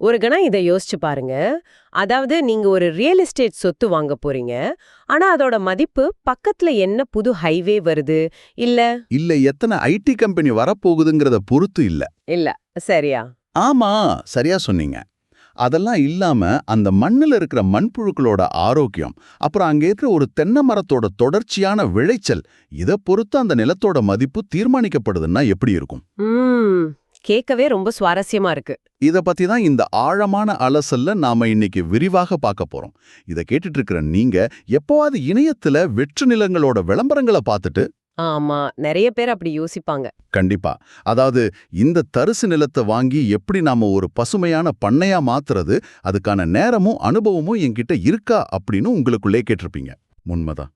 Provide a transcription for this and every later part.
ஒரு கணம் இதை யோசிச்சு பாருங்க. அதாவது நீங்க ஒரு ரியல் எஸ்டேட் சொத்து வாங்க போறீங்க. ஆனா அதோட மதிப்பு பக்கத்துல என்ன புது ஹைவே வருது, இல்ல இல்ல எத்தனை ஐடி கம்பெனி வரப்போகுதுங்கிறத பொறுத்து இல்ல. இல்ல சரியா? ஆமா, சரியா சொன்னீங்க. அதெல்லாம் இல்லாம அந்த மண்ணுல இருக்கிற மண்புழுக்களோட ஆரோக்கியம், அப்புறம் அங்க இருக்கிற ஒரு தென்னை மரத்தோட தொடர்ச்சியான விளைச்சல், இத பொறுத்து அந்த நிலத்தோட மதிப்பு தீர்மானிக்கப்படுதுன்னா எப்படி இருக்கும்? ம் கேட்கவே ரொம்ப சுவாரஸ்யமா இருக்கு. இத பத்தி தான் இந்த ஆழமான அலசல்ல நாம இன்னைக்கு விரிவாக பார்க்க போறோம். இத கேட்டுட்டு இருக்கிற நீங்க எப்பவாவது இணையத்துல வெற்று நிலங்களோட விளம்பரங்களை பார்த்துட்டு ஆமா, நிறைய பேர் அப்படி யோசிப்பாங்க. கண்டிப்பா. அதாவது இந்த தரிசு நிலத்தை வாங்கி எப்படி நாம ஒரு பசுமையான பண்ணையா மாத்துறது, அதுக்கான நேரமும் அனுபவமும் என்கிட்ட இருக்கா அப்படின்னு உங்களுக்குள்ளே கேட்டிருப்பீங்க. உண்மைதான்.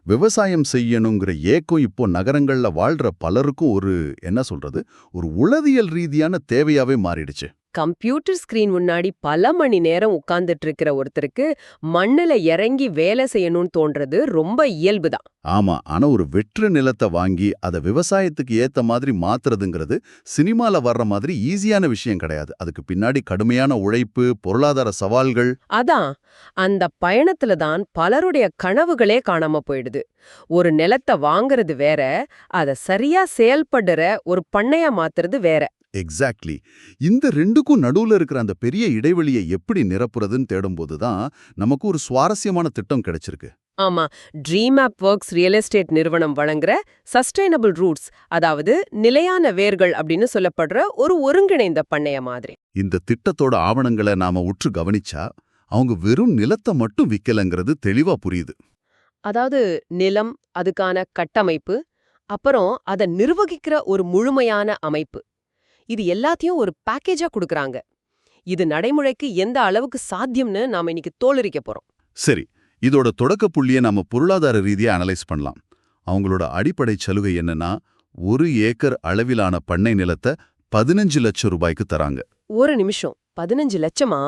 விவசாயம் செய்யணுங்கிற ஏக்கம் இப்போ நகரங்கள்ல வாழ்ற பலருக்கும் என்ன சொல்றது, ஒரு உளவியல் ரீதியான தேவையாவே மாறிடுச்சு. கம்ப்யூட்டர் ஸ்கிரீன் முன்னாடி பல மணி நேரம் உட்கார்ந்துட்டு இருக்கிற ஒருத்தருக்கு மண்ணுல இறங்கி வேலை செய்யணும்னு தோன்றது ரொம்ப இயல்புதான். ஆமா, ஆனா ஒரு வெற்று நிலத்தை வாங்கி அதை விவசாயத்துக்கு ஏத்த மாதிரி மாத்துறதுங்கிறது சினிமால வர்ற மாதிரி ஈஸியான விஷயம் கிடையாது. அதுக்கு பின்னாடி கடுமையான உழைப்பு, பொருளாதார சவால்கள். அதான், அந்த பயணத்துல தான் பலருடைய கனவுகளே காணாம போயிடுது. ஒரு நிலத்தை வாங்குறது வேற, அத சரியா செயல்படுற ஒரு பண்ணையா மாத்துறது வேற. எக்ஸாக்ட்லி. இந்த ரெண்டுக்கும் நடுவுல இருக்கிற அந்த பெரிய இடைவெளியை எப்படி நிரப்புறதுன்னு தேடும்போது தான் நமக்கு ஒரு சுவாரஸ்யமான திட்டம் கிடைச்சிருக்கு. ஆமா, Dream of Works real estate நிறுவனம் வழங்குற சஸ்டைனபிள் ரூட்ஸ், அதாவது நிலையான வேர்கள் அப்படின்னு சொல்லப்படுற ஒரு ஒருங்கிணைந்த பண்ணைய மாதிரி. இந்த திட்டத்தோட ஆவணங்களை நாம உற்று கவனிச்சா அவங்க வெறும் நிலத்தை மட்டும் விக்கலங்கிறது தெளிவா புரியுது. அதாவது நிலம், அதுக்கான கட்டமைப்பு, அப்புறம் அதை நிர்வகிக்கிற ஒரு முழுமையான அமைப்பு, இது எல்லாத்தையும் ஒரு பேக்கேஜா கொடுக்கறாங்க. இது நடைமுறைக்கு எந்த அளவுக்கு சாத்தியம்னு நாம இன்னைக்கு தோலுரிக்க போறோம். சரி, இதோட தொடக்க புள்ளியை நாம பொருளாதார ரீதியா அனலைஸ் பண்ணலாம். அவங்களோட அடிப்படை சலுகை என்னன்னா, 1 ஏக்கர் அளவிலான பண்ணை நிலத்தை 15 லட்சம் ரூபாய்க்கு தராங்க. ஒரு நிமிஷம், 15 லட்சமா?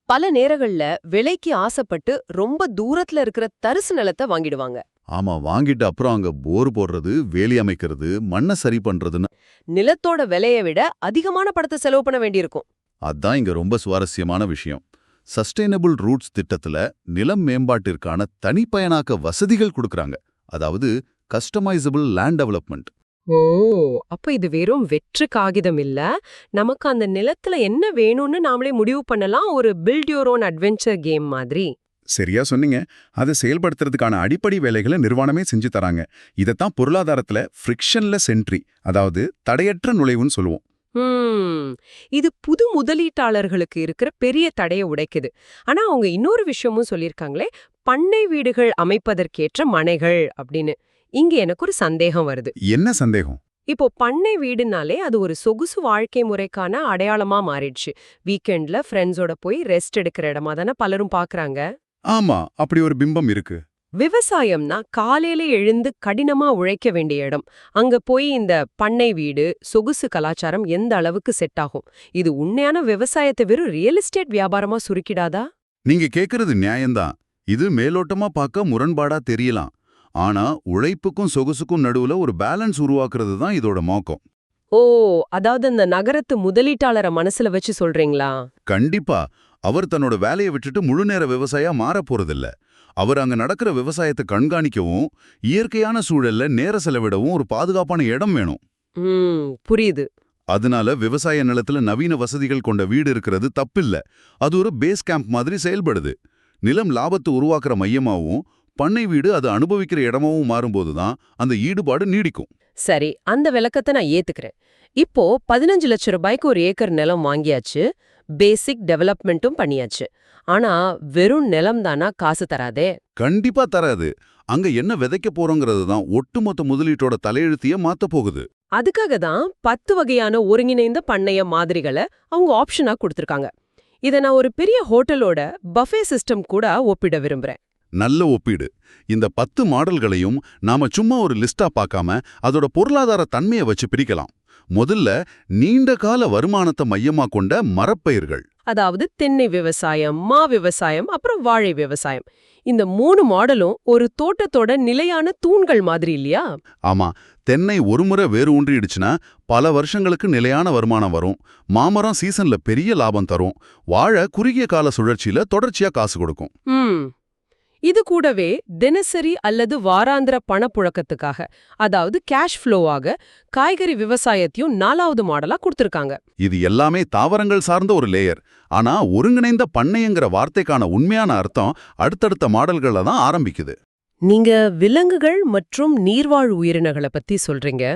பல நேரங்கள்ல விலைக்கு ஆசைப்பட்டு ரொம்ப தூரத்துல இருக்கிற தரிசு நிலத்தை வாங்கிடுவாங்க. ஆமா, வாங்கிட்டு அப்புறம் அங்க போர் போடுறது, வேலி அமைக்கிறது, மண்ணை சரி பண்றதுன்னு நிலத்தோட விலையை விட அதிகமான பணத்தை செலவு பண்ண வேண்டியிருக்கும். அதான் இங்க ரொம்ப சுவாரஸ்யமான விஷயம். சஸ்டைனபிள் ரூட்ஸ் திட்டத்துல நிலம் மேம்பாட்டிற்கான தனிப்பயனாக்க வசதிகள் கொடுக்கறாங்க. அதாவது கஸ்டமைசபிள் லேண்ட் டெவலப்மெண்ட். ஓ, அப்ப இது வெறும் வெற்று காகிதம் இல்ல, நமக்கு அந்த நிலத்துல என்ன வேணும்னு நாமளே முடிவு பண்ணலாம். ஒரு build your own adventure game மாதிரி. சரியா சொன்னீங்க. அதை செயல்படுத்துறதுக்கான அடிப்படை வேலைகளை நிறுவனமே செஞ்சு தராங்க. இதைத்தான் பொருளாதாரத்துல ஃப்ரிக்ஷன்லெஸ் என்ட்ரி, அதாவது தடையற்ற நுழைவுன்னு சொல்லுவோம். இது புது முதலீட்டாளர்களுக்கு இருக்கிற பெரிய தடையை உடைக்குது. ஆனா அவங்க இன்னொரு விஷயமும் சொல்லியிருக்காங்களே, பண்ணை வீடுகள் அமைப்பதற்கேற்ற மனைகள் அப்படின்னு. இங்க எனக்கு ஒரு சந்தேகம் வருது. என்ன சந்தேகம்? இப்போ பண்ணை வீடுனாலே அது ஒரு சொகுசு வாழ்க்கை முறைக்கான அடையாளமா மாறிடுச்சு. வீக்கெண்ட்ல ஃப்ரெண்ட்ஸோட போய் ரெஸ்ட் எடுக்கிற இடமா தானே பலரும் பாக்குறாங்க. ஆமா, அப்படி ஒரு பிம்பம் இருக்கு. விவசாயம்னா காலையில எழுந்து கடினமா உழைக்க வேண்டிய இடம். அங்க போய் இந்த பண்ணை வீடு, சொகுசு கலாச்சாரம் எந்த அளவுக்கு செட் ஆகும்? இது உண்மையான விவசாயத்தை வெறும் ரியல் எஸ்டேட் வியாபாரமா சுருக்கிடாதா? நீங்க கேக்குறது நியாயம்தான். இது மேலோட்டமா பார்க்க முரண்பாடா தெரியலாம். ஆனா உழைப்புக்கும் சொகுசுக்கும் நடுவுல ஒரு பேலன்ஸ் உருவாக்குறது தான் இதோட நோக்கம். ஓ, அதாவது அந்த நகரத்து முதலீட்டாளரை மனசுல வச்சு சொல்றீங்களா? கண்டிப்பா. அவர் தன்னோட வேலையை விட்டுட்டு முழுநேர விவசாயியா மாறப் போறதில்ல. அவர் அங்க நடக்கிற விவசாயத்தை கண்காணிக்கவும், இயற்கையான சூழல்ல நேர செலவிடவும் ஒரு பாதுகாப்பான இடம் வேணும். புரியுது. அதனால விவசாய நிலத்துல நவீன வசதிகள் கொண்ட வீடு இருக்கிறது தப்பில்ல. அது ஒரு பேஸ் கேம்ப் மாதிரி செயல்படுது. நிலம் லாபத்தை உருவாக்குற மையமாவும், பண்ணை வீடு அது அனுபவிக்கிற இடமாவும் மாறும்போதுதான் அந்த ஈடுபாடு நீடிக்கும். சரி, அந்த விளக்கத்தை நான் ஏத்துக்கிறேன். இப்போ 15 லட்சம் ரூபாய்க்கு ஒரு ஏக்கர் நிலம் வாங்கியாச்சு, பேசிக் டெவலப்மெண்ட்டும் பண்ணியாச்சு. ஆனா வெறும் நிலம் தானா காசு தராதே? கண்டிப்பா தராது. அங்க என்ன விதைக்க போறோங்கிறது தான் ஒட்டுமொத்த முதலீட்டோட தலையெழுத்தையே மாத்த போகுது. அதுக்காக தான் 10 வகையான ஒருங்கிணைந்த பண்ணைய மாதிரிகளை அவங்க ஆப்ஷனா கொடுத்திருக்காங்க. இதை நான் ஒரு பெரிய ஹோட்டலோட பஃபே சிஸ்டம் கூட ஒப்பிட விரும்புறேன். நல்ல ஒப்பீடு. இந்த 10 மாடல்களையும் நாம சும்மா ஒரு லிஸ்டா பார்க்காம அதோட பொருளாதார தன்மையை வச்சு பிரிக்கலாம். முதல்ல நீண்ட கால வருமானத்தை மையமா கொண்ட மரப்பயிர்கள், அதாவது தென்னை விவசாயம், மா விவசாயம், அப்புறம் வாழை விவசாயம். இந்த 3 மாடலும் ஒரு தோட்டத்தோட நிலையான தூண்கள் மாதிரி இல்லையா? ஆமா, தென்னை ஒருமுறை வேறு ஊன்றிடுச்சுன்னா பல வருஷங்களுக்கு நிலையான வருமானம் வரும். மாமரம் சீசன்ல பெரிய லாபம் தரும். வாழை குறுகிய கால சுழற்சியில தொடர்ச்சியா காசு கொடுக்கும். இது கூடவே தினசரி அல்லது வாராந்திர பணப்புழக்கத்துக்காக, அதாவது கேஷ் ஃப்ளோவாக காய்கறி விவசாயத்தையும் 4வது மாடலா கொடுத்திருக்காங்க. இது எல்லாமே தாவரங்கள் சார்ந்த ஒரு லேயர். ஆனா ஒருங்கிணைந்த பண்ணைங்கிற வார்த்தைக்கான உண்மையான அர்த்தம் அடுத்தடுத்த மாடல்கள்ல தான் ஆரம்பிக்குது. நீங்க விலங்குகள் மற்றும் நீர்வாழ் உயிரினங்களை பத்தி சொல்றீங்க.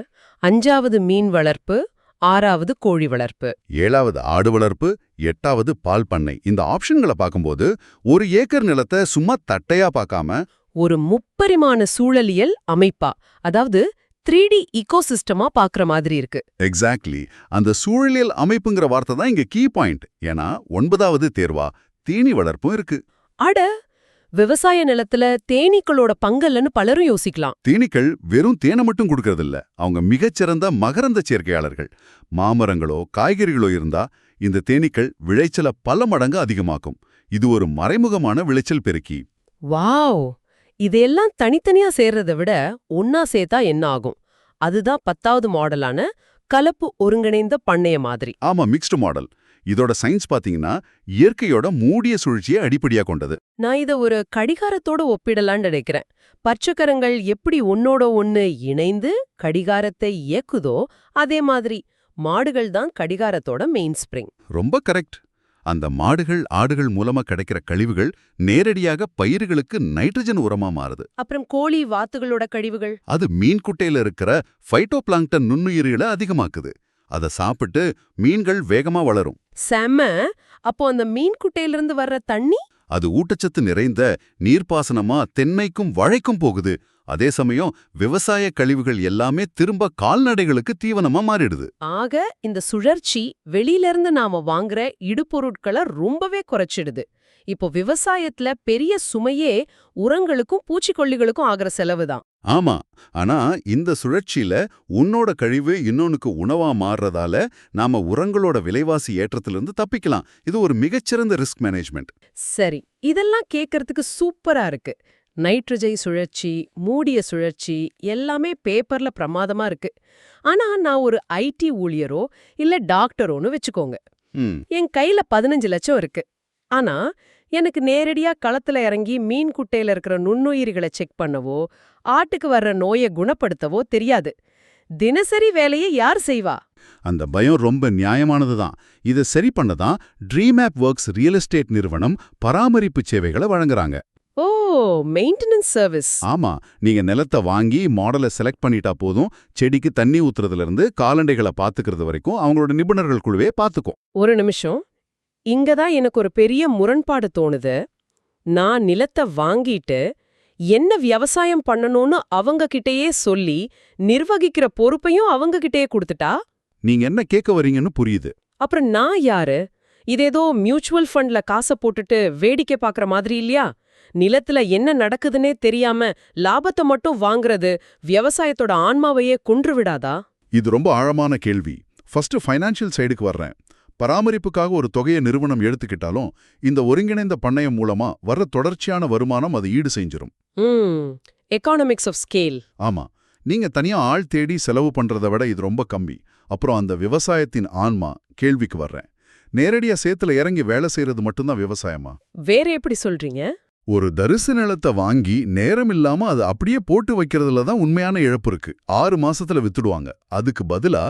5வது மீன் வளர்ப்பு, 6வது கோழி வளர்ப்பு, 7வது ஆடு வளர்ப்பு, 8வது பால் பண்ணை. இந்த ஆப்ஷன்களை பார்க்கும்போது 1 ஏக்கர் நிலத்தை சும்மா தட்டையா பார்க்காம ஒரு முப்பரிமாண சூழலியல் அமைப்பா, அதாவது 3D ஈகோசிஸ்டமா பாக்குற மாதிரி இருக்கு. எக்ஸாக்ட்லி. அந்த சூழலியல் அமைப்புங்கிற வார்த்தை தான் இங்க கீ பாயிண்ட். ஏன்னா 9வது தேர்வா தீனி வளர்ப்பும் இருக்கு. அட, விவசாய நிலத்துல தேனீக்களோட பங்கல்லன்னு பலரும் யோசிக்கலாம். தேனீக்கள் வெறும் தேனை மட்டும் கொடுக்கறதில்ல, அவங்க மிகச்சிறந்த மகரந்த சேர்க்கையாளர்கள். மாமரங்களோ காய்கறிகளோ இருந்தா இந்த தேனீக்கள் விளைச்சல பல மடங்கு அதிகமாக்கும். இது ஒரு மறைமுகமான விளைச்சல் பெருக்கி. வாவ்! இதெல்லாம் தனித்தனியா சேர்றதை விட ஒன்னா சேர்த்தா என்ன ஆகும்? அதுதான் 10வது மாடலான கலப்பு ஒருங்கிணைந்த பண்ணைய மாதிரி. ஆமா, மிக்ஸ்டு மாடல். இதோட சயின்ஸ் பாத்தீங்கன்னா இயற்கையோட மூடிய சுழற்சியை அடிப்படையா கொண்டது. நான் இத ஒரு கடிகாரத்தோட ஒப்பிடலான்னு நினைக்கிறேன். பச்சைக்கரங்கள் எப்படி ஒன்னோட ஒன்னு இணைந்து கடிகாரத்தை இயக்குதோ அதே மாதிரி மாடுகள் தான் கடிகாரத்தோட மெயின் ஸ்ப்ரிங். ரொம்ப கரெக்ட். அந்த மாடுகள் ஆடுகள் மூலமா கிடைக்கிற கழிவுகள் நேரடியாக பயிர்களுக்கு நைட்ரஜன் உரமா மாறுது. அப்புறம் கோழி வாத்துகளோட கழிவுகள் அது மீன் குட்டையில இருக்கிற ஃபைட்டோபிளாங்க்டன் நுண்ணுயிரிகளை அதிகமாக்குது. அதை சாப்பிட்டு மீன்கள் வேகமா வளரும். செம்ம. அப்போ அந்த மீன் குட்டையிலிருந்து வர்ற தண்ணி அது ஊட்டச்சத்து நிறைந்த நீர்ப்பாசனமா தென்னைக்கும் வாழைக்கும் போகுது. அதே சமயம் விவசாய கழிவுகள் எல்லாமே திரும்ப கால்நடைகளுக்கு தீவனமா மாறிடுது. ஆக இந்த சுழற்சி வெளியில இருந்து நாம வாங்குற இடுபொருட்களை ரொம்பவே குறைச்சிடுது. இப்போ விவசாயத்துல பெரிய சுமையே உரங்களுக்கும் பூச்சிக்கொல்லிகளுக்கும் ஆகிற செலவுதான். ஆமா, ஆனா இந்த சுழற்சியில உன்னோட கழிவு இன்னொன்னுக்கு உணவா மாறுறதால நாம உரங்களோட விலைவாசி ஏற்றத்திலிருந்து தப்பிக்கலாம். இது ஒரு மிகச்சிறந்த ரிஸ்க் மேனேஜ்மெண்ட். சரி, இதெல்லாம் கேட்கறதுக்கு சூப்பரா இருக்கு. நைட்ரஜன் சுழற்சி, மூடிய சுழற்சி எல்லாமே பேப்பர்ல பிரமாதமா இருக்கு. ஆனா நான் ஒரு ஐடி ஊழியரோ இல்ல டாக்டரோன்னு வச்சுக்கோங்க. என் கையில 15 லட்சம் இருக்கு. ஆனா எனக்கு நேரடியா களத்துல இறங்கி மீன் குட்டையில இருக்கிற நுண்ணுயிரிகளை செக் பண்ணவோ ஆட்டுக்கு வர்ற நோயை குணப்படுத்தவோ தெரியாது. தினசரி வேலையை யார் செய்வா? அந்த பயம் ரொம்ப நியாயமானதுதான். இதை சரி பண்ணதான் ட்ரீமேப் ஒர்க்ஸ் ரியல் எஸ்டேட் நிறுவனம் பராமரிப்பு சேவைகளை வழங்குறாங்க. ஓ, மெயின்டெனன்ஸ் சர்வீஸ். ஆமா, நீங்க நிலத்தை வாங்கி மாடலை செலக்ட் பண்ணிட்டா போதும். செடிக்கு தண்ணி ஊத்துறதுல இருந்து கால்நடைகளை பாத்துக்கிறது வரைக்கும் அவங்களோட நிபுணர்கள் குழுவே பாத்துக்கும். ஒரு நிமிஷம், இங்கதான் எனக்கு ஒரு பெரிய முரண்பாடு தோணுது. நான் நிலத்தை வாங்கிட்டு என்ன விவசாயம் பண்ணணும்னு அவங்க கிட்டயே சொல்லி நிர்வகிக்கிற பொறுப்பையும் அவங்க கிட்டயே கொடுத்துட்டா நீங்க என்ன கேட்க வரீங்கன்னு புரியுது. அப்புறம் நான் யாரு? இதேதோ மியூச்சுவல் ஃபண்ட்ல காசை போட்டுட்டு வேடிக்கை பாக்குற மாதிரி இல்லையா? நிலத்துல என்ன நடக்குதுன்னே தெரியாம லாபத்தை மட்டும் வாங்குறது விவசாயத்தோட ஆன்மாவையே கொன்று விடாதா? இது ரொம்ப ஆழமான கேள்வி. ஃபர்ஸ்ட் ஃபைனான்சியல் சைடுக்கு வர்றேன். பராமரிப்புக்காக ஒரு தொகையை நிறுவனம் எடுத்துக்கிட்டாலும் இந்த ஒருங்கிணைந்த பண்ணையம் மூலமா வர்ற தொடர்ச்சியான வருமானம் அது ஈடு செஞ்சிரும். எகானமிக்ஸ் ஆஃப் ஸ்கேல். ஆமா, நீங்க தனியா ஆள் தேடி செலவு பண்றதை விட இது ரொம்ப கம்மி. அப்புறம் அந்த விவசாயத்தின் ஆன்மா கேள்விக்கு வர்றேன். நேரடியா சேத்துல இறங்கி வேலை செய்யறது மட்டும்தான் விவசாயமா? வேற எப்படி சொல்றீங்க? ஒரு தரிசு நிலத்தை வாங்கி நேரம் இல்லாம அது அப்படியே போட்டு வைக்கிறதுல தான் உண்மையான இழப்பு இருக்கு. 6 மாசத்துல வித்துடுவாங்க. அதுக்கு பதிலா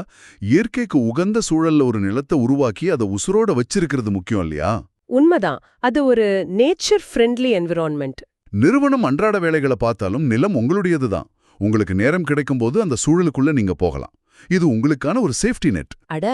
இயற்கைக்கு உகந்த சூழல்ல ஒரு நிலத்தை உருவாக்கி அதை உசுரோட வச்சிருக்கிறது முக்கியம் இல்லையா? உண்மைதான். அது ஒரு நேச்சர் ஃப்ரெண்ட்லி என்விரான்மெண்ட். நிறுவனம் அன்றாட வேலைகளை பார்த்தாலும் நிலம் உங்களுடையது தான். உங்களுக்கு நேரம் கிடைக்கும் போது அந்த சூழலுக்குள்ள நீங்க போகலாம். இது உங்களுக்கான ஒரு சேஃப்டி நெட். அட,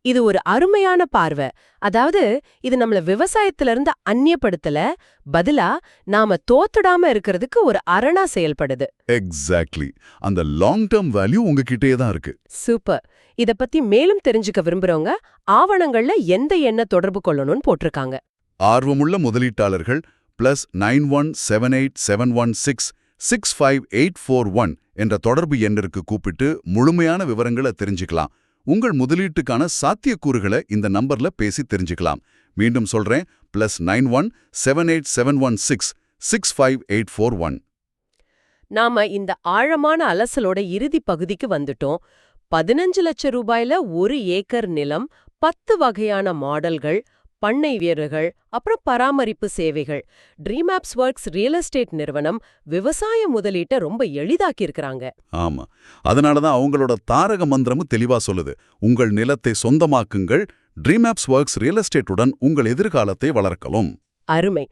இது ஒரு அருமையான பார்வை. அதாவது இது நம்மள விவசாயத்துல இருந்து அந்நியப்படுத்தல, பதிலா நாம தோத்துடாம இருக்கிறதுக்கு ஒரு அரணா செயல்படுது. எக்ஸாக்ட்லி. அந்த லாங் டேர்ம் வேல்யூ உங்ககிட்டயே தான் இருக்கு. சூப்பர். இத பத்தி மேலும் தெரிஞ்சுக்க விரும்புறவங்க ஆவணங்கள்ல எந்த எண்ணை தொடர்பு கொள்ளணும்னு போட்டிருக்காங்க. ஆர்வமுள்ள முதலீட்டாளர்கள் +9178166584 என்ற தொடர்பு எண்ணிற்கு கூப்பிட்டு முழுமையான விவரங்களை தெரிஞ்சுக்கலாம். உங்கள் முதலீட்டுக்கான சாத்தியக்கூறுகளை இந்த நம்பர்ல பேசி தெரிஞ்சுக்கலாம். மீண்டும் சொல்றேன், +9178766584. நாம இந்த ஆழமான அலசலோட இறுதி பகுதிக்கு வந்துட்டோம். 15 லட்சம் ரூபாயில 1 ஏக்கர் நிலம், 10 வகையான மாடல்கள், பண்ணை வீரர்கள், அப்புறம் பராமரிப்பு சேவைகள். ட்ரீமேப்ஸ் ஒர்க்ஸ் ரியல் எஸ்டேட் நிறுவனம் விவசாய முதலீட்டை ரொம்ப எளிதாக்கியிருக்கிறாங்க. ஆமா. அதனாலதான் அவங்களோட தாரக மந்திரமும் தெளிவா சொல்லுது. உங்கள் நிலத்தை சொந்தமாக்குங்கள், ட்ரீமேப்ஸ் ஒர்க்ஸ் ரியல் எஸ்டேட்டுடன் உங்கள் எதிர்காலத்தை வளர்க்கலாம். அருமை.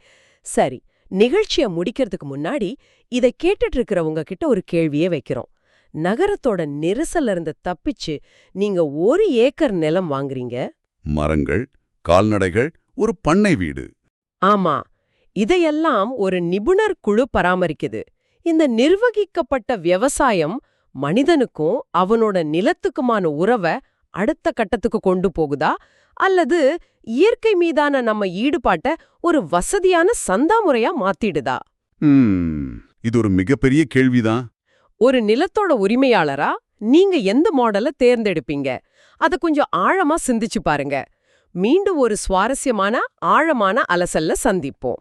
சரி, நிகழ்ச்சிய முடிக்கிறதுக்கு முன்னாடி இதை கேட்டுட்டு இருக்கிறவங்க கிட்ட ஒரு கேள்வியே வைக்கிறோம். நகரத்தோட நெரிசல்ல இருந்து தப்பிச்சு நீங்க 1 ஏக்கர் நிலம் வாங்குறீங்க. மரங்கள், கால்நடைகள், ஒரு பண்ணை வீடு. ஆமா, இதையெல்லாம் ஒரு நிபுணர் குழு பராமரிக்குது. இந்த நிர்வகிக்கப்பட்ட விவசாயம் மனிதனுக்கும் அவனோட நிலத்துக்குமான உறவை அடுத்த கட்டத்துக்கு கொண்டு போகுதா, அல்லது இயற்கை மீதான நம்ம ஈடுபாட்ட ஒரு வசதியான சந்தா முறையா மாத்திடுதா? இது ஒரு மிகப்பெரிய கேள்விதான். ஒரு நிலத்தோட உரிமையாளரா நீங்க எந்த மாடலை தேர்ந்தெடுப்பீங்க? அத கொஞ்சம் ஆழமா சிந்திச்சு பாருங்க. மீண்டும் ஒரு சுவாரஸ்யமான ஆழமான அலசல்ல சந்திப்போம்.